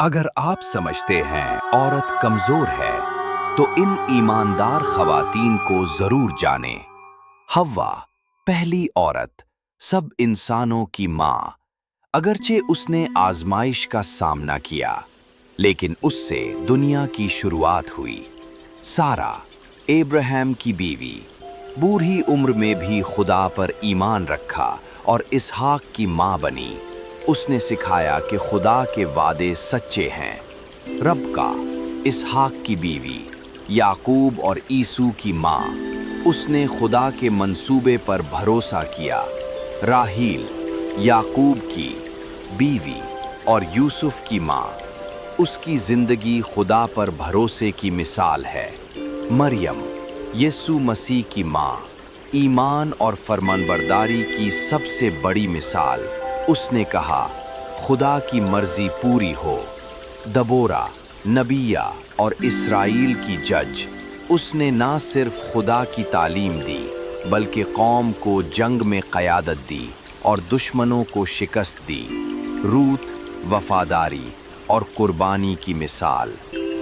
اگر آپ سمجھتے ہیں عورت کمزور ہے تو ان ایماندار خواتین کو ضرور جانیں۔ حوا، پہلی عورت، سب انسانوں کی ماں۔ اگرچہ اس نے آزمائش کا سامنا کیا لیکن اس سے دنیا کی شروعات ہوئی۔ سارہ، ابراہیم کی بیوی، بوڑھی عمر میں بھی خدا پر ایمان رکھا اور اسحاق کی ماں بنی۔ اس نے سکھایا کہ خدا کے وعدے سچے ہیں۔ ربکا، اسحاق کی بیوی، یعقوب اور عیسو کی ماں، اس نے خدا کے منصوبے پر بھروسہ کیا۔ راحیل، یعقوب کی بیوی اور یوسف کی ماں، اس کی زندگی خدا پر بھروسے کی مثال ہے۔ مریم، یسوع مسیح کی ماں، ایمان اور فرمانبرداری کی سب سے بڑی مثال۔ اس نے کہا، خدا کی مرضی پوری ہو۔ دبورہ، نبیہ اور اسرائیل کی جج، اس نے نہ صرف خدا کی تعلیم دی بلکہ قوم کو جنگ میں قیادت دی اور دشمنوں کو شکست دی۔ روت، وفاداری اور قربانی کی مثال،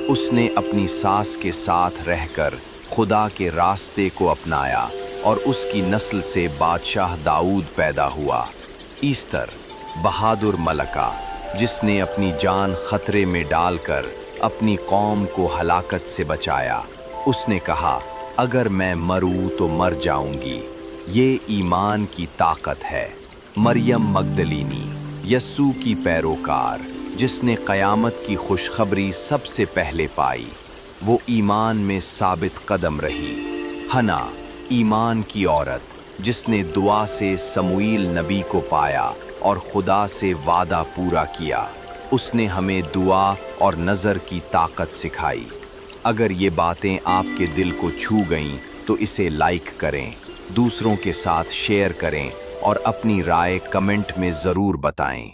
اس نے اپنی ساس کے ساتھ رہ کر خدا کے راستے کو اپنایا اور اس کی نسل سے بادشاہ داؤد پیدا ہوا۔ ایسٹر، بہادر ملکہ، جس نے اپنی جان خطرے میں ڈال کر اپنی قوم کو ہلاکت سے بچایا۔ اس نے کہا، اگر میں مروں تو مر جاؤں گی۔ یہ ایمان کی طاقت ہے۔ مریم مگدلینی، یسوع کی پیروکار، جس نے قیامت کی خوشخبری سب سے پہلے پائی، وہ ایمان میں ثابت قدم رہی۔ حنا، ایمان کی عورت، جس نے دعا سے سموئیل نبی کو پایا اور خدا سے وعدہ پورا کیا۔ اس نے ہمیں دعا اور نظر کی طاقت سکھائی۔ اگر یہ باتیں آپ کے دل کو چھو گئیں تو اسے لائک کریں، دوسروں کے ساتھ شیئر کریں اور اپنی رائے کمنٹ میں ضرور بتائیں۔